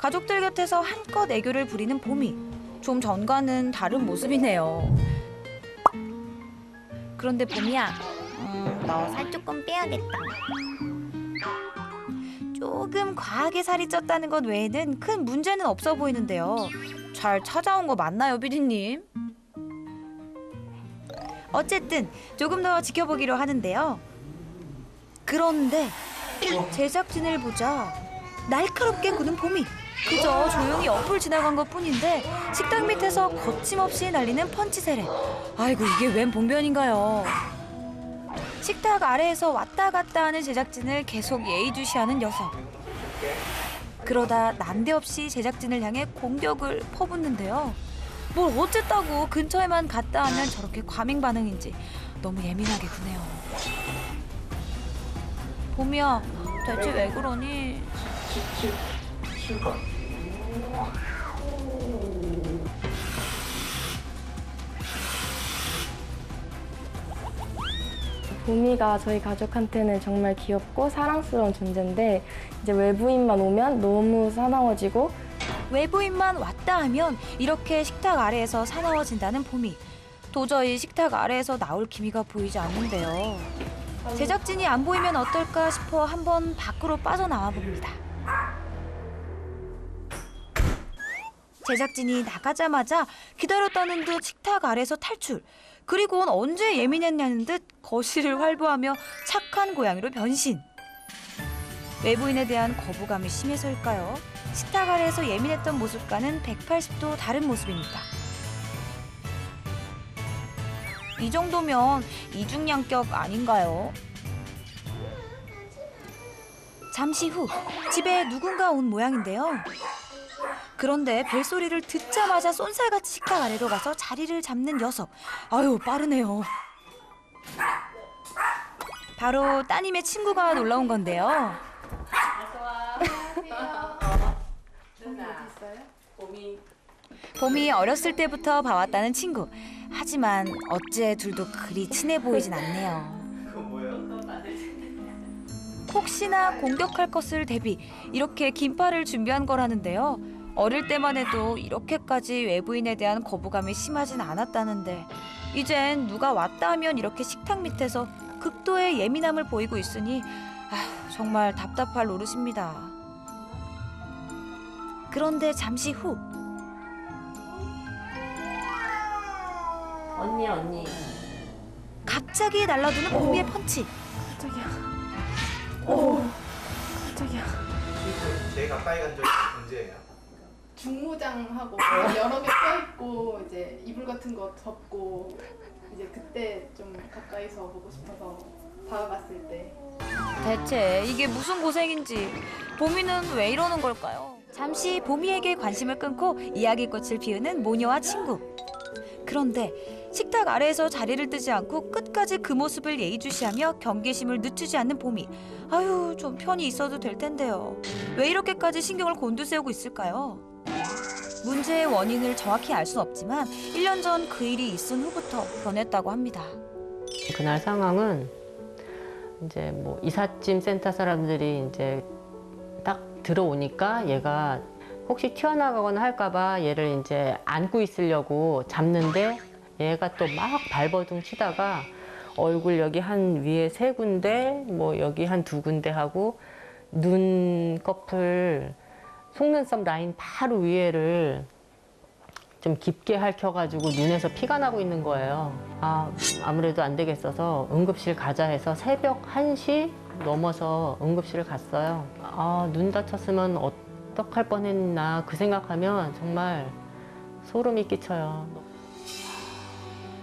가족들 곁에서 한껏 애교를 부리는 봄이 좀 전과는 다른 모습이네요. 그런데 봄이야, 너 살 조금 빼야겠다. 조금 과하게 살이 쪘다는 것 외에는 큰 문제는 없어 보이는데요. 잘 찾아온 거 맞나요, 피디님? 어쨌든 조금 더 지켜보기로 하는데요. 그런데 제작진을 보자 날카롭게 구는 봄이 그저 조용히 옆을 지나간 것뿐인데 식당 밑에서 거침없이 날리는 펀치 세례. 아이고 이게 웬 봉변인가요? 식탁 아래에서 왔다 갔다 하는 제작진을 계속 예의주시하는 녀석. 그러다 난데없이 제작진을 향해 공격을 퍼붓는데요. 뭘 어쨌다고 근처에만 갔다 하면 저렇게 과민 반응인지 너무 예민하게 구네요. 봄이야, 대체 왜 그러니? 봄이가 저희 가족한테는 정말 귀엽고 사랑스러운 존재인데 이제 외부인만 오면 너무 사나워지고 외부인만 왔다 하면 이렇게 식탁 아래에서 사나워진다는 봄이. 도저히 식탁 아래에서 나올 기미가 보이지 않는데요. 제작진이 안 보이면 어떨까 싶어 한번 밖으로 빠져나와 봅니다. 제작진이 나가자마자 기다렸다는 듯 식탁 아래에서 탈출. 그리고는 언제 예민했냐는 듯 거실을 활보하며 착한 고양이로 변신. 외부인에 대한 거부감이 심해서일까요? 식탁 아래에서 예민했던 모습과는 180도 다른 모습입니다. 이 정도면 이중양격 아닌가요? 잠시 후 집에 누군가 온 모양인데요. 그런데 벨소리를 듣자마자 쏜살같이 식탁 아래로 가서 자리를 잡는 녀석. 아유 빠르네요. 바로 따님의 친구가 놀러 온 건데요. 봄이 어렸을 때부터 봐왔다는 친구. 하지만 어째 둘도 그리 친해 보이진 않네요. 혹시나 공격할 것을 대비 이렇게 긴팔을 준비한 거라는데요. 어릴 때만 해도 이렇게까지 외부인에 대한 거부감이 심하진 않았다는데 이젠 누가 왔다 하면 이렇게 식탁 밑에서 극도의 예민함을 보이고 있으니 정말 답답할 노릇입니다. 그런데 잠시 후 언니. 갑자기 날라드는 봄이의 펀치. 깜짝이야. 오, 깜짝이야. 제일 가까이 간 적이 언제예요? 중무장하고 여러 개 껴있고 이제 이불 같은 거 덮고 이제 그때 좀 가까이서 보고 싶어서 다가갔을 때. 대체 이게 무슨 고생인지 봄이는 왜 이러는 걸까요? 잠시 봄이에게 관심을 끊고 이야기꽃을 피우는 모녀와 친구. 그런데 식탁 아래에서 자리를 뜨지 않고 끝까지 그 모습을 예의주시하며 경계심을 늦추지 않는 봄이. 아유 좀 편히 있어도 될 텐데요. 왜 이렇게까지 신경을 곤두세우고 있을까요? 문제의 원인을 정확히 알 수는 없지만 1년 전 그 일이 있은 후부터 변했다고 합니다. 그날 상황은 이제 뭐 이삿짐 센터 사람들이 이제 딱 들어오니까 얘가 혹시 튀어나가거나 할까봐 얘를 이제 안고 있으려고 잡는데 얘가 또 막 발버둥 치다가 얼굴 여기 한 위에 3군데, 뭐 여기 한 2군데 하고 눈꺼풀, 속눈썹 라인 바로 위에를 좀 깊게 핥혀가지고 눈에서 피가 나고 있는 거예요. 아무래도 안 되겠어서 응급실 가자 해서 새벽 1시 넘어서 응급실을 갔어요. 눈 다쳤으면 어떡할 뻔했나 그 생각하면 정말 소름이 끼쳐요.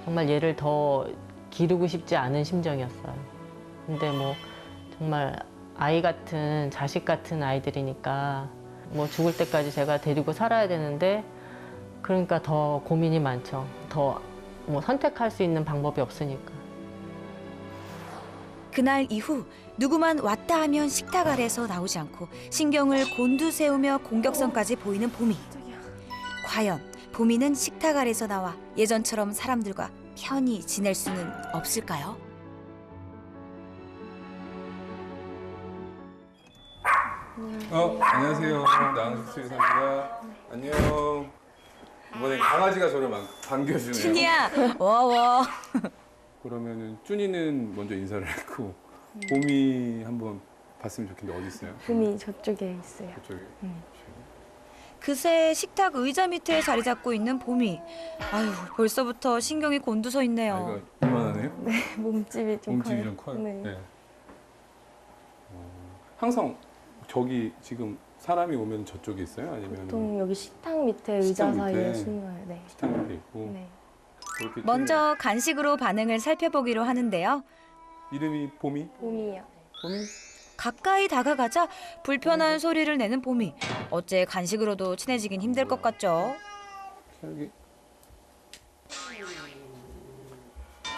정말 얘를 더 기르고 싶지 않은 심정이었어요. 근데 뭐 정말 아이 같은, 자식 같은 아이들이니까 뭐 죽을 때까지 제가 데리고 살아야 되는데 그러니까 더 고민이 많죠. 더 뭐 선택할 수 있는 방법이 없으니까. 그날 이후 누구만 왔다 하면 식탁 아래에서 나오지 않고 신경을 곤두세우며 공격성까지 보이는 봄이. 과연 봄이는 식탁 아래에서 나와 예전처럼 사람들과 편히 지낼 수는 없을까요? 안녕하세요. 나은수입니다. 안녕. 이번에 강아지가 저를 막 반겨주네요. 춘이야, 워워. 그러면은 쭈니는 먼저 인사를 했고 봄이 한번 봤으면 좋겠는데 어디 있어요? 봄이 저쪽에 있어요. 그쪽에. 그새 식탁 의자 밑에 자리 잡고 있는 봄이. 아유, 벌써부터 신경이 곤두서 있네요. 아이가 이만하네요. 몸집이 좀 몸집이 커요. 좀 커요. 네. 항상 저기 지금 사람이 오면 저쪽에 있어요? 아니면 보통 여기 식탁 밑에 의자 식탁 밑에. 사이에 숨어요. 네. 식탁 밑에 있고 네. 그렇게 먼저 간식으로 반응을 살펴보기로 하는데요. 이름이 봄이? 봄이요. 봄이? 가까이 다가가자 불편한 소리를 내는 봄이. 어째 간식으로도 친해지긴 힘들 것 같죠? 여기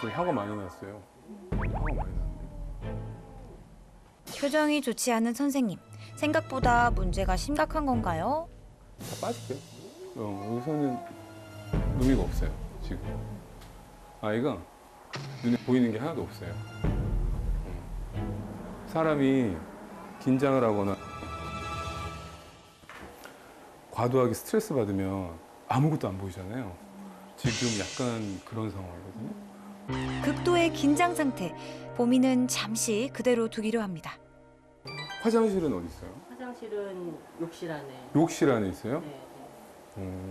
저희 혀가 많이 났어요. 혀가 많이 났네. 표정이 좋지 않은 선생님. 생각보다 문제가 심각한 건가요? 다 빠질게요. 여기서는 의미가 없어요, 지금. 아이가 눈에 보이는 게 하나도 없어요. 사람이 긴장을 하거나 과도하게 스트레스 받으면 아무것도 안 보이잖아요. 지금 약간 그런 상황이거든요. 극도의 긴장 상태. 봄이는 잠시 그대로 두기로 합니다. 화장실은 어디 있어요? 화장실은 욕실 안에. 욕실 안에 있어요? 네.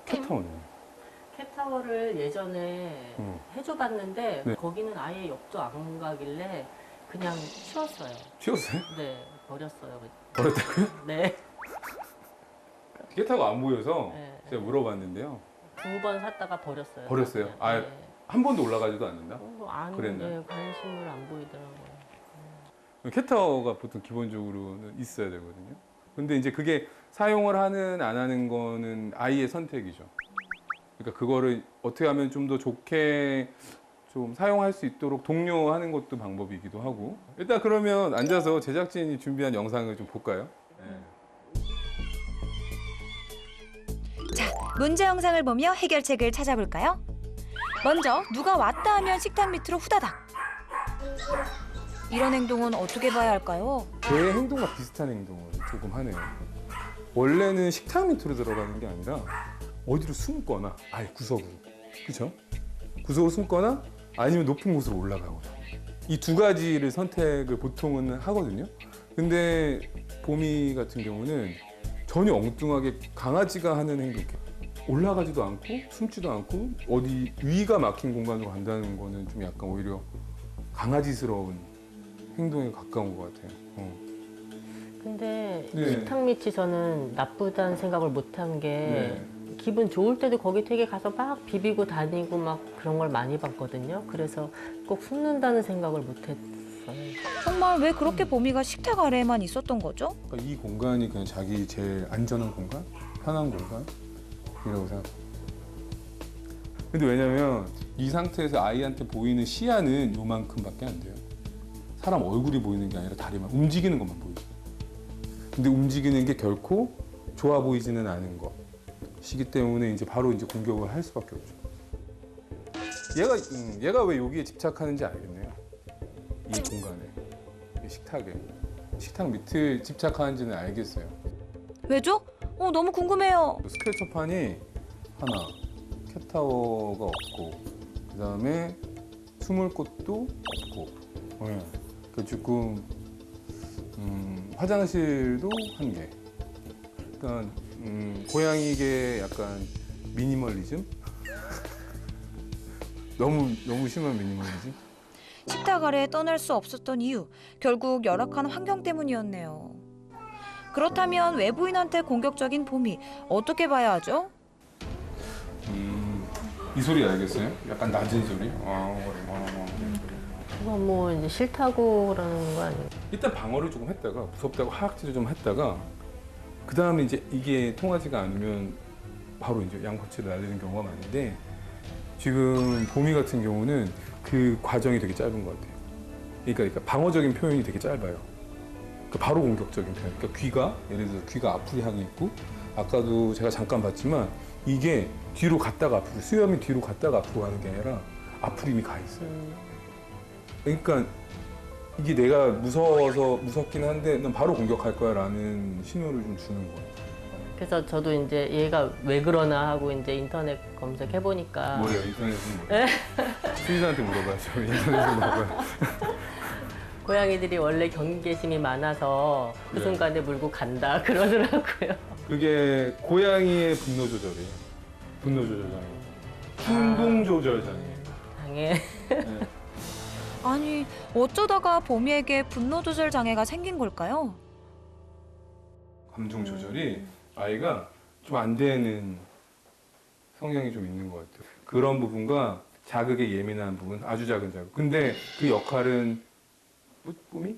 캣타워는? 캣타워를 예전에 해줘봤는데 네. 거기는 아예 옆도 안 가길래 그냥 치웠어요. 치웠어요? 네, 버렸어요. 버렸다고요? 네. 캣타워가 안 보여서 네. 제가 물어봤는데요. 2번 샀다가 버렸어요. 버렸어요? 네. 아, 한 번도 올라가지도 않는다? 안, 그랬나요? 네, 관심을 안 보이더라고요. 캣타워가 보통 기본적으로는 있어야 되거든요. 근데 이제 그게 사용을 하는 안 하는 거는 아이의 선택이죠. 그러니까 그거를 어떻게 하면 좀 더 좋게 좀 사용할 수 있도록 독려하는 것도 방법이기도 하고. 일단 그러면 앉아서 제작진이 준비한 영상을 좀 볼까요? 네. 자, 문제 영상을 보며 해결책을 찾아볼까요? 먼저 누가 왔다 하면 식탁 밑으로 후다닥. 이런 행동은 어떻게 봐야 할까요? 제 행동과 비슷한 행동을 조금 하네요. 원래는 식탁 밑으로 들어가는 게 아니라 어디로 숨거나 아예 구석으로, 그렇죠? 구석으로 숨거나 아니면 높은 곳으로 올라가거나 이 두 가지를 선택을 보통은 하거든요. 근데 봄이 같은 경우는 전혀 엉뚱하게 강아지가 하는 행동, 올라가지도 않고 숨지도 않고 어디 위가 막힌 공간으로 간다는 거는 좀 약간 오히려 강아지스러운 행동에 가까운 것 같아요. 근데 네. 식탁 밑에서는 나쁘다는 생각을 못 한 게 네. 기분 좋을 때도 거기 되게 가서 막 비비고 다니고 막 그런 걸 많이 봤거든요. 그래서 꼭 숨는다는 생각을 못 했어요. 정말 왜 그렇게 봄이가 식탁 아래에만 있었던 거죠? 그러니까 이 공간이 그냥 자기 제일 안전한 공간, 편한 공간이라고 생각해요. 근데 왜냐면 이 상태에서 아이한테 보이는 시야는 요만큼밖에 안 돼요. 사람 얼굴이 보이는 게 아니라 다리만 움직이는 것만 보이죠. 근데 움직이는 게 결코 좋아 보이지는 않은 것이기 때문에 이제 바로 이제 공격을 할 수밖에 없죠. 얘가 왜 여기에 집착하는지 알겠네요. 이 공간에, 이 식탁에, 식탁 밑에 집착하는지는 알겠어요. 왜죠? 너무 궁금해요. 스크래처판이 하나, 캣타워가 없고, 그 다음에 숨을 곳도 없고, 그 조금 화장실도 한 개. 그러니까 고양이계 약간 미니멀리즘? 너무 심한 미니멀리즘? 식탁 아래에 떠날 수 없었던 이유, 결국 열악한 환경 때문이었네요. 그렇다면 외부인한테 공격적인 봄이 어떻게 봐야 하죠? 이 소리 알겠어요? 약간 낮은 소리? 그건 뭐 이제 싫다고 그러는 거 아니에요? 일단 방어를 조금 했다가 무섭다고 하악질을 좀 했다가 그 다음에 이제 이게 통하지가 않으면 바로 이제 양꼬치를 날리는 경우가 많은데 지금 봄이 같은 경우는 그 과정이 되게 짧은 것 같아요. 그러니까 방어적인 표현이 되게 짧아요. 그러니까 바로 공격적인 표현. 그러니까 귀가 예를 들어서 귀가 앞으로 향해 있고 아까도 제가 잠깐 봤지만 이게 뒤로 갔다가 앞으로 수염이 뒤로 갔다가 앞으로 가는 게 아니라 앞으로 이미 가 있어요. 그러니까 이게 내가 무서워서 무섭긴 한데 난 바로 공격할 거야라는 신호를 좀 주는 거예요. 그래서 저도 이제 얘가 왜 그러나 하고 이제 인터넷 검색해 보니까 뭐예요? 인터넷은 뭐예요? 수의사한테 물어봐야죠. 인터넷은 물어봐요. 고양이들이 원래 경계심이 많아서 그 네. 순간에 물고 간다 그러더라고요. 그게 고양이의 분노 조절이에요. 분노 조절 장애. 충동 조절 장애. 당해. 네. 아니, 어쩌다가 보미에게 분노 조절 장애가 생긴 걸까요? 감정 조절이 아이가 좀 안 되는 성향이 좀 있는 것 같아요. 그런 부분과 자극에 예민한 부분, 아주 작은 자극. 근데 그 역할은 뿜이?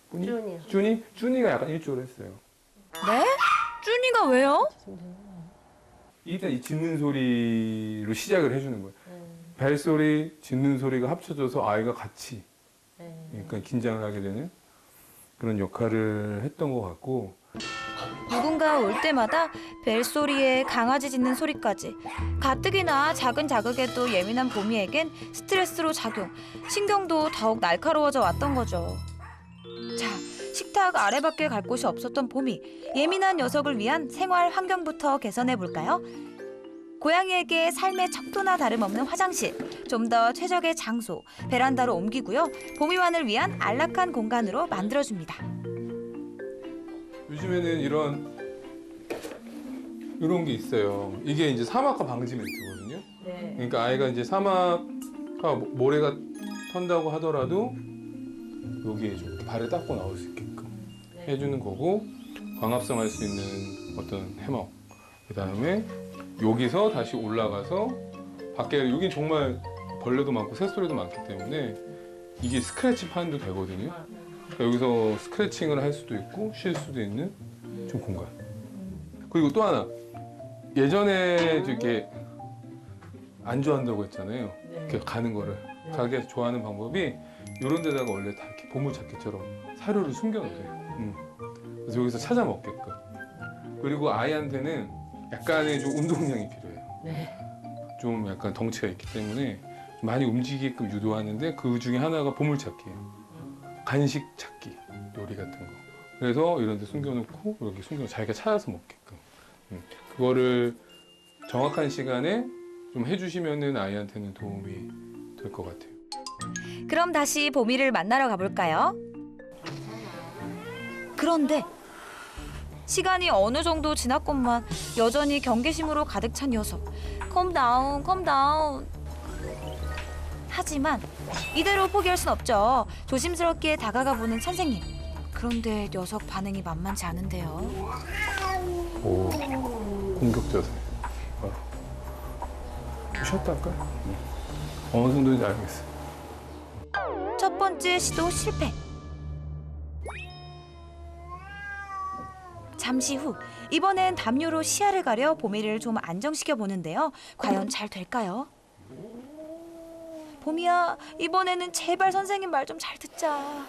뿌니? 쭈니요. 쭈니가 약간 일조를 했어요. 네? 쭈니가 왜요? 일단 이 짖는 소리로 시작을 해주는 거예요. 벨소리, 짖는 소리가 합쳐져서 아이가 같이 그러니까 긴장을 하게 되는 그런 역할을 했던 것 같고 누군가 올 때마다 벨소리에 강아지 짖는 소리까지 가뜩이나 작은 자극에도 예민한 보미에겐 스트레스로 작용, 신경도 더욱 날카로워져 왔던 거죠. 자, 식탁 아래밖에 갈 곳이 없었던 보미, 예민한 녀석을 위한 생활 환경부터 개선해 볼까요? 고양이에게 삶의 척도나 다름없는 화장실, 좀 더 최적의 장소, 베란다로 옮기고요. 보미만을 위한 안락한 공간으로 만들어줍니다. 요즘에는 이런 게 있어요. 이게 이제 사막화 방지 멘트거든요. 네. 그러니까 아이가 이제 사막화 모래가 턴다고 하더라도 여기에 좀 발을 닦고 나올 수 있게끔 해주는 거고 광합성 할 수 있는 어떤 해먹 그다음에 여기서 다시 올라가서 밖에 여긴 정말 벌레도 많고 새소리도 많기 때문에 이게 스크래치 판도 되거든요. 그러니까 여기서 스크래칭을 할 수도 있고 쉴 수도 있는 좀 공간. 그리고 또 하나 예전에 이렇게 안 좋아한다고 했잖아요. 이렇게 가는 거를 가게 좋아하는 방법이 이런 데다가 원래 다 이렇게 보물찾기처럼 사료를 숨겨놓으세요. 그래서 여기서 찾아 먹게끔. 그리고 아이한테는 약간의 좀 운동량이 필요해요. 네. 좀 약간 덩치가 있기 때문에 많이 움직이게끔 유도하는데 그 중에 하나가 보물찾기예요. 간식 찾기, 요리 같은 거. 그래서 이런 데 숨겨놓고 이렇게 숨겨놓고 자기가 찾아서 먹게끔. 그거를 정확한 시간에 좀 해주시면은 아이한테는 도움이 될 것 같아요. 그럼 다시 보미를 만나러 가볼까요? 그런데 시간이 어느 정도 지났건만 여전히 경계심으로 가득 찬 녀석. Calm down, calm down. 하지만 이대로 포기할 순 없죠. 조심스럽게 다가가 보는 선생님. 그런데 녀석 반응이 만만치 않은데요. 오, 공격 자세. 바로. 쉬었다 할까요? 어느 정도인지 알겠어요. 첫 번째 시도 실패. 잠시 후 이번엔 담요로 시야를 가려 보미를 좀 안정시켜 보는데요. 과연 잘 될까요? 보미야, 이번에는 제발 선생님 말 좀 잘 듣자.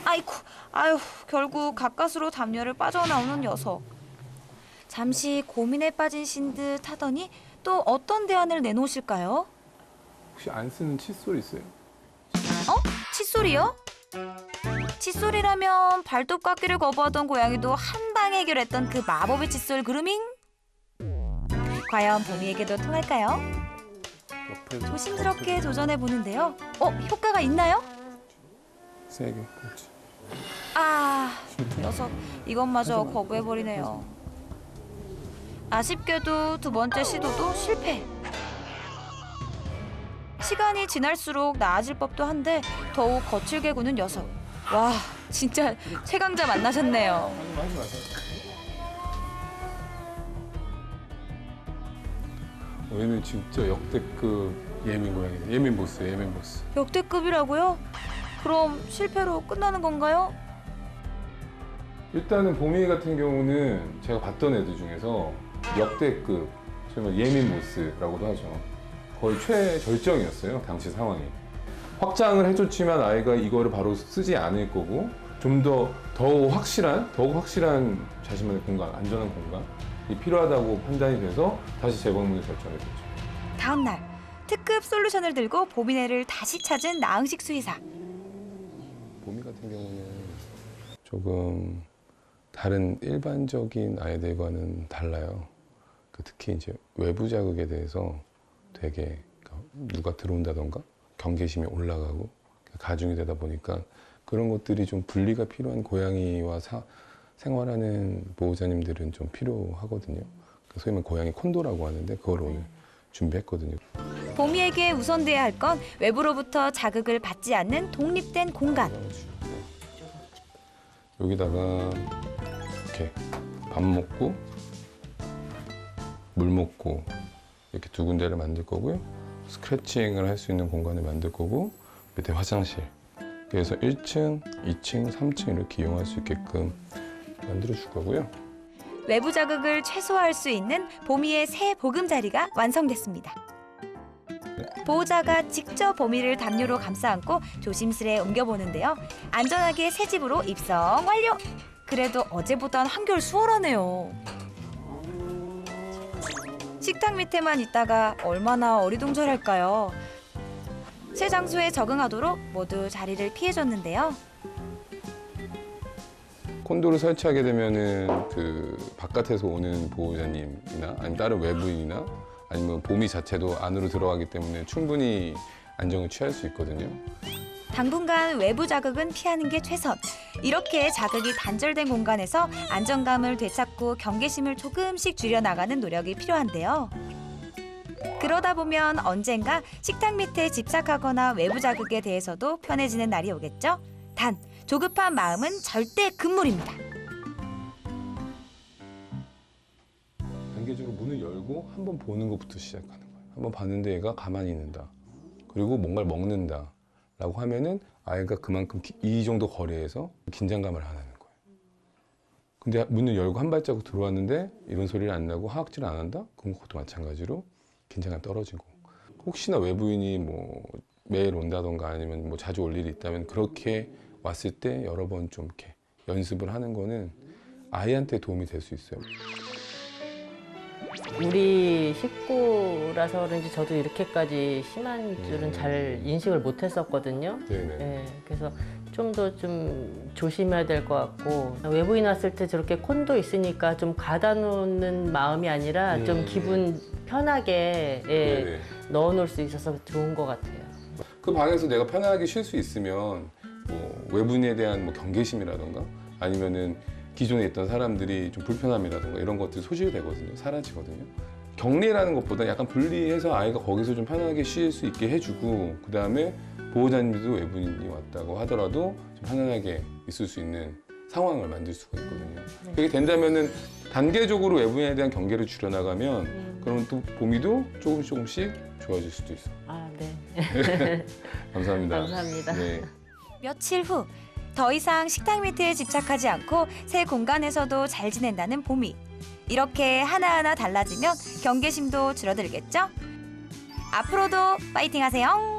아이쿠, 아유, 결국 가까스로 담요를 빠져나오는 녀석. 잠시 고민에 빠진 듯 하더니 또 어떤 대안을 내놓으실까요? 혹시 안 쓰는 칫솔 있어요? 칫솔이요? 칫솔이라면 발톱 깎기를 거부하던 고양이도 한 방에 해결했던 그 마법의 칫솔 그루밍? 과연 보미에게도 통할까요? 옆에 조심스럽게 도전해 보는데요. 효과가 있나요? 세게. 그렇지. 아, 녀석 이것마저 거부해 버리네요. 아쉽게도 두 번째 시도도 실패. 시간이 지날수록 나아질 법도 한데 더욱 거칠게 구는 녀석. 와, 진짜 최강자 만나셨네요. 얘는 진짜 역대급 예민 고양이네. 예민 보스예요, 예민 보스. 역대급이라고요? 그럼 실패로 끝나는 건가요? 일단은 보미 같은 경우는 제가 봤던 애들 중에서 역대급, 정말 예민 보스라고도 하죠. 거의 최절정이었어요, 당시 상황이. 확장을 해줬지만 아이가 이거를 바로 쓰지 않을 거고 좀 더욱 확실한 자신만의 공간, 안전한 공간이 필요하다고 판단이 돼서 다시 재방문을 결정했었죠. 다음 날 특급 솔루션을 들고 보미네를 다시 찾은 나흥식 수의사. 보미 같은 경우는 조금 다른 일반적인 아이들과는 달라요. 특히 이제 외부 자극에 대해서 되게 누가 들어온다던가 경계심이 올라가고 가중이 되다 보니까 그런 것들이 좀 분리가 필요한 고양이와 생활하는 보호자님들은 좀 필요하거든요. 소위 말하면 고양이 콘도라고 하는데 그걸 오늘 준비했거든요. 보미에게 우선돼야 할 건 외부로부터 자극을 받지 않는 독립된 공간. 여기다가 이렇게 밥 먹고 물 먹고 이렇게 두 군데를 만들 거고요. 스크래칭을 할 수 있는 공간을 만들 거고 밑에 화장실. 그래서 1층, 2층, 3층 이렇게 이용할 수 있게끔 만들어 줄 거고요. 외부 자극을 최소화할 수 있는 보미의 새 보금자리가 완성됐습니다. 보호자가 직접 보미를 담요로 감싸 안고 조심스레 옮겨보는데요. 안전하게 새 집으로 입성 완료! 그래도 어제보단 한결 수월하네요. 식탁 밑에만 있다가 얼마나 어리둥절할까요? 새 장소에 적응하도록 모두 자리를 피해줬는데요. 콘도를 설치하게 되면은 그 바깥에서 오는 보호자님이나 아니면 다른 외부인이나 아니면 보미 자체도 안으로 들어가기 때문에 충분히 안정을 취할 수 있거든요. 당분간 외부 자극은 피하는 게 최선. 이렇게 자극이 단절된 공간에서 안정감을 되찾고 경계심을 조금씩 줄여나가는 노력이 필요한데요. 그러다 보면 언젠가 식탁 밑에 집착하거나 외부 자극에 대해서도 편해지는 날이 오겠죠? 단, 조급한 마음은 절대 금물입니다. 단계적으로 문을 열고 한번 보는 것부터 시작하는 거예요. 한번 봤는데 얘가 가만히 있는다. 그리고 뭔가를 먹는다. 라고 하면은 아이가 그만큼 이 정도 거리에서 긴장감을 안 하는 거예요. 근데 문을 열고 한 발자국 들어왔는데 이런 소리를 안 나고 하악질 안 한다? 그럼 그것도 마찬가지로 긴장감 떨어지고. 혹시나 외부인이 뭐 매일 온다던가 아니면 뭐 자주 올 일이 있다면 그렇게 왔을 때 여러 번 좀 이렇게 연습을 하는 거는 아이한테 도움이 될 수 있어요. 우리 식구라서 그런지 저도 이렇게까지 심한 줄은 잘 인식을 못했었거든요. 네네. 네, 그래서 좀 더 좀 조심해야 될 것 같고 외부인 왔을 때 저렇게 콘도 있으니까 좀 가다 놓는 마음이 아니라 좀 기분 편하게 네네. 넣어놓을 수 있어서 좋은 것 같아요. 그 방에서 내가 편하게 쉴 수 있으면 뭐 외부인에 대한 뭐 경계심이라던가 아니면은 기존에 있던 사람들이 좀 불편함이라든가 이런 것들이 소실되거든요. 사라지거든요. 격리라는 것보다 약간 분리해서 아이가 거기서 좀 편하게 쉴 수 있게 해주고 그 다음에 보호자님들도 외부인이 왔다고 하더라도 좀 편안하게 있을 수 있는 상황을 만들 수가 있거든요. 그게 된다면은 단계적으로 외부인에 대한 경계를 줄여나가면 그러면 또 보미도 조금씩 좋아질 수도 있어요. 아, 네. 감사합니다. 감사합니다. 네. 며칠 후, 더 이상 식탁 밑에 집착하지 않고 새 공간에서도 잘 지낸다는 보미. 이렇게 하나하나 달라지면 경계심도 줄어들겠죠? 앞으로도 파이팅 하세요!